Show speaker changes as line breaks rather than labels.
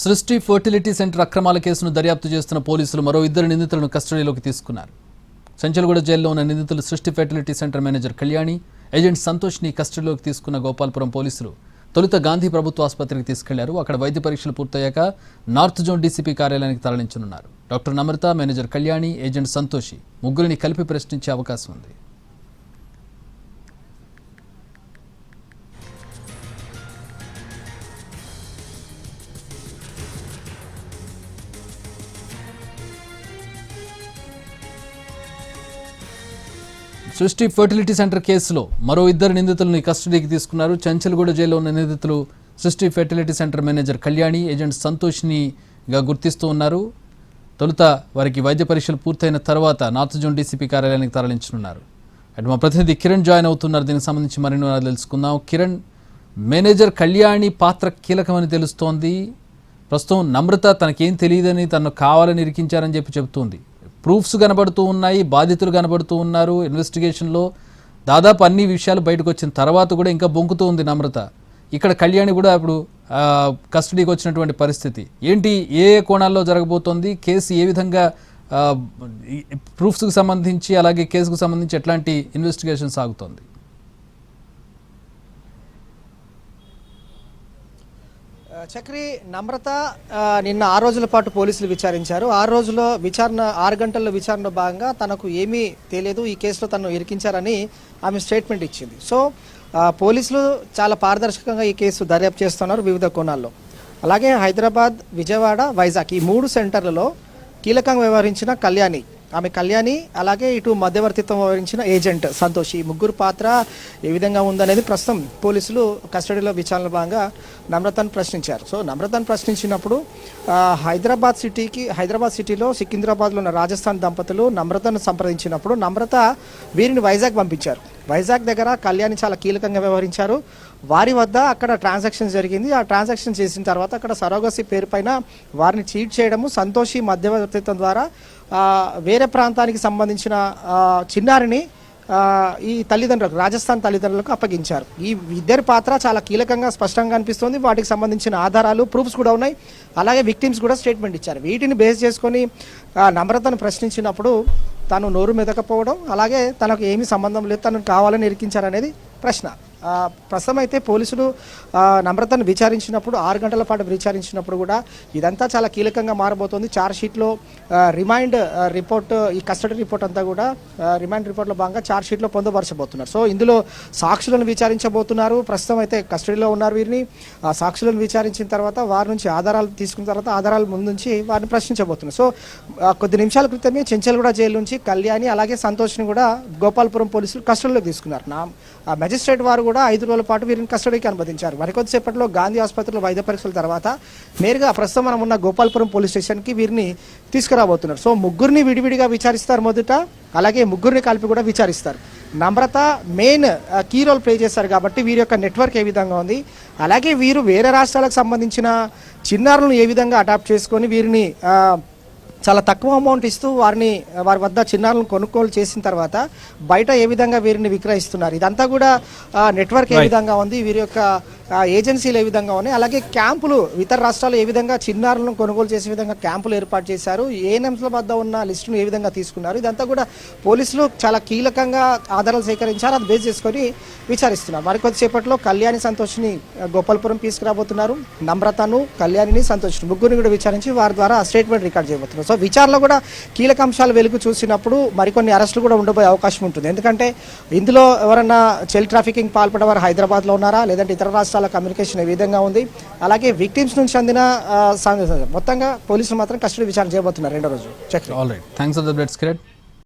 సృష్టి fertility centre అక్రమాల కేసును దర్యాప్తు చేస్తున్న పోలీసులు మరో ఇద్దరు నిందితులను కస్టడీలోకి తీసుకున్నారు. చెంచల్గూడ జైల్లో ఉన్న నిందితులు Srushti fertility centre manager Kalyani, agent సంతోష్ని కస్టడీలోకి తీసుకున్న గోపాల్పురం పోలీసులు తొలుత గాంధీ ప్రభుత్వ ఆసుపత్రికి తీసుకెళ్లారు. అక్కడ వైద్య పరీక్షలు పూర్తయ్యాక నార్త్ జోన్ డీసీపీ కార్యాలయానికి తరలించనున్నారు. డాక్టర్ నమ్రత, మేనేజర్ కళ్యాణి, ఏజెంట్ సంతోషి ముగ్గురిని కలిపి ప్రశ్నించే అవకాశం ఉంది. సృష్టి ఫర్టిలిటీ సెంటర్ కేసులో మరో ఇద్దరు నిందితులను కస్టడీకి తీసుకున్నారు. చెంచల్గూడ జైల్లో ఉన్న నిందితులు Srushti fertility centre manager Kalyani, agent సంతోష్నిగా గుర్తిస్తూ ఉన్నారు. తొలుత వారికి వైద్య పరీక్షలు పూర్తయిన తర్వాత నార్త్ జోన్ డీసీపీ కార్యాలయానికి తరలించనున్నారు. అటు మా ప్రతినిధి కిరణ్ జాయిన్ అవుతున్నారు. దీనికి సంబంధించి మరిన్ని వివరాలు తెలుసుకుందాం. కిరణ్, మేనేజర్ కళ్యాణి పాత్ర కీలకమని తెలుస్తోంది. ప్రస్తుతం నమ్రత తనకేం తెలియదని తనను కావాలని ఇరికించారని చెబుతోంది. ప్రూఫ్స్ కనబడుతూ ఉన్నాయి, బాధితులు కనబడుతూ ఉన్నారు. ఇన్వెస్టిగేషన్లో దాదాపు అన్ని విషయాలు బయటకు వచ్చిన తర్వాత కూడా ఇంకా బొంకుతూ ఉంది నమ్రత. ఇక్కడ కళ్యాణి కూడా ఇప్పుడు కస్టడీకి వచ్చినటువంటి పరిస్థితి ఏంటి? ఏ కోణాల్లో జరగబోతోంది? కేసు ఏ విధంగా ప్రూఫ్స్కి సంబంధించి అలాగే కేసుకు సంబంధించి ఎట్లాంటి ఇన్వెస్టిగేషన్ సాగుతోంది?
చక్రి, నమ్రత నిన్న 6 రోజుల పాటు పోలీసులు విచారించారు. 6 గంటల విచారణలో భాగంగా తనకు ఏమీ తెలియదు, ఈ కేసులో తను ఇరికించారని ఆమె స్టేట్మెంట్ ఇచ్చింది. సో పోలీసులు చాలా పారదర్శకంగా ఈ కేసు దర్యాప్తు చేస్తున్నారు వివిధ కోణాల్లో. అలాగే హైదరాబాద్, విజయవాడ, వైజాగ్ ఈ 3 సెంటర్లలో కీలకంగా వ్యవహరించిన కళ్యాణి, అలాగే ఇటు మధ్యవర్తిత్వం వ్యవహరించిన ఏజెంట్ సంతోష్, ఈ ముగ్గురు పాత్ర ఏ విధంగా ఉందనేది ప్రస్తుతం పోలీసులు కస్టడీలో విచారణ భాగంగా నమ్రతను ప్రశ్నించారు. సో నమ్రతను ప్రశ్నించినప్పుడు హైదరాబాద్ సిటీలో సికింద్రాబాద్లో ఉన్న రాజస్థాన్ దంపతులు నమ్రతను సంప్రదించినప్పుడు నమ్రత వీరిని వైజాగ్ పంపించారు. వైజాగ్ దగ్గర కళ్యాణి చాలా కీలకంగా వ్యవహరించారు. వారి వద్ద అక్కడ ట్రాన్సాక్షన్ జరిగింది. ఆ ట్రాన్సాక్షన్ చేసిన తర్వాత అక్కడ సరోగసి పేరు పైన వారిని చీట్ చేయడము, సంతోషి మధ్యవర్తిత్వం ద్వారా వేరే ప్రాంతానికి సంబంధించిన చిన్నారిని ఈ తల్లిదండ్రులకు, రాజస్థాన్ తల్లిదండ్రులకు అప్పగించారు. ఈ ఇద్దరి పాత్ర చాలా కీలకంగా స్పష్టంగా అనిపిస్తుంది. వాటికి సంబంధించిన ఆధారాలు, ప్రూఫ్స్ కూడా ఉన్నాయి. అలాగే విక్టిమ్స్ కూడా స్టేట్మెంట్ ఇచ్చారు. వీటిని బేస్ చేసుకొని నమ్రతను ప్రశ్నించినప్పుడు తను నోరు మెదకపోవడం, అలాగే తనకు ఏమీ సంబంధం లేదు, తనను కావాలని ఇరికించారనేది ప్రశ్న. ప్రస్తుతం అయితే పోలీసులు నమ్రతను విచారించినప్పుడు 6 గంటల పాటు విచారించినప్పుడు కూడా ఇదంతా చాలా కీలకంగా మారబోతోంది. ఛార్జ్షీట్లో రిమైండ్ రిపోర్ట్, ఈ కస్టడీ రిపోర్ట్ అంతా కూడా రిమైండ్ రిపోర్ట్లో భాగంగా ఛార్జ్షీట్లో పొందుపరచబోతున్నారు. సో ఇందులో సాక్షులను విచారించబోతున్నారు. ప్రస్తుతం అయితే కస్టడీలో ఉన్నారు వీరిని. సాక్షులను విచారించిన తర్వాత వారి నుంచి ఆధారాలు తీసుకున్న తర్వాత ఆధారాల ముందు నుంచి వారిని ప్రశ్నించబోతున్నారు. సో కొద్ది నిమిషాల క్రితమే చెంచల్గూడ జైలు నుంచి కళ్యాణి అలాగే సంతోష్ని కూడా గోపాల్పురం పోలీసులు కస్టడీలో తీసుకున్నారు. మెజిస్ట్రేట్ వారు కూడా 5 రోజుల పాటు వీరిని కస్టడీకి అనుమతించారు. మరికొద్దిసేపట్లో గాంధీ ఆసుపత్రిలో వైద్య పరీక్షల తర్వాత నేరుగా ప్రస్తుతం మనం ఉన్న గోపాల్పురం పోలీస్ స్టేషన్కి వీరిని తీసుకురాబోతున్నారు. సో ముగ్గురిని విడివిడిగా విచారిస్తారు మొదట, అలాగే ముగ్గురిని కలిపి కూడా విచారిస్తారు. నమ్రత మెయిన్ కీ రోల్ ప్లే చేస్తారు కాబట్టి వీరి యొక్క నెట్వర్క్ ఏ విధంగా ఉంది, అలాగే వీరు వేరే రాష్ట్రాలకు సంబంధించిన చిన్నారులను ఏ విధంగా అడాప్ట్ చేసుకొని వీరిని చాలా తక్కువ అమౌంట్ ఇస్తూ వారి వద్ద చిన్నారులను కొనుగోలు చేసిన తర్వాత బయట ఏ విధంగా వీరిని విక్రయిస్తున్నారు, ఇదంతా కూడా నెట్వర్క్ ఏ విధంగా ఉంది, వీరి యొక్క ఏజెన్సీలు ఏ విధంగా ఉన్నాయి, అలాగే క్యాంపులు ఇతర రాష్ట్రాలు ఏ విధంగా చిన్నారులను కొనుగోలు చేసే విధంగా క్యాంపులు ఏర్పాటు చేశారు, ఏఎన్ఎంల వద్ద ఉన్న లిస్టును ఏ విధంగా తీసుకున్నారు, ఇదంతా కూడా పోలీసులు చాలా కీలకంగా ఆధారాలు సేకరించారు. అది బేస్ చేసుకొని విచారిస్తున్నారు. మరికొద్దిసేపట్లో కళ్యాణి, సంతోష్ని గోపాల్పురం తీసుకురాబోతున్నారు. నమ్రతను, కళ్యాణిని, సంతోష్ని ముగ్గురిని కూడా విచారించి వారి ద్వారా స్టేట్మెంట్ రికార్డ్ చేయబోతున్నారు. సో విచారణలో కూడా కీలక అంశాలు వెలుగు చూసినప్పుడు మరికొన్ని అరెస్టులు కూడా ఉండబోయే అవకాశం ఉంటుంది. ఎందుకంటే ఇందులో ఎవరన్నా చైల్డ్ ట్రాఫికింగ్ పాల్పడేవారు హైదరాబాద్లో ఉన్నారా, లేదంటే ఇతర రాష్ట్రాల కమ్యూనికేషన్ ఏ విధంగా ఉంది, అలాగే విక్టిమ్స్ నుంచి అందిన మొత్తంగా పోలీసులు మాత్రం కస్టడీ విచారణ చేయబోతున్నారు 2వ రోజు.
All right, thanks for the updates Kiran.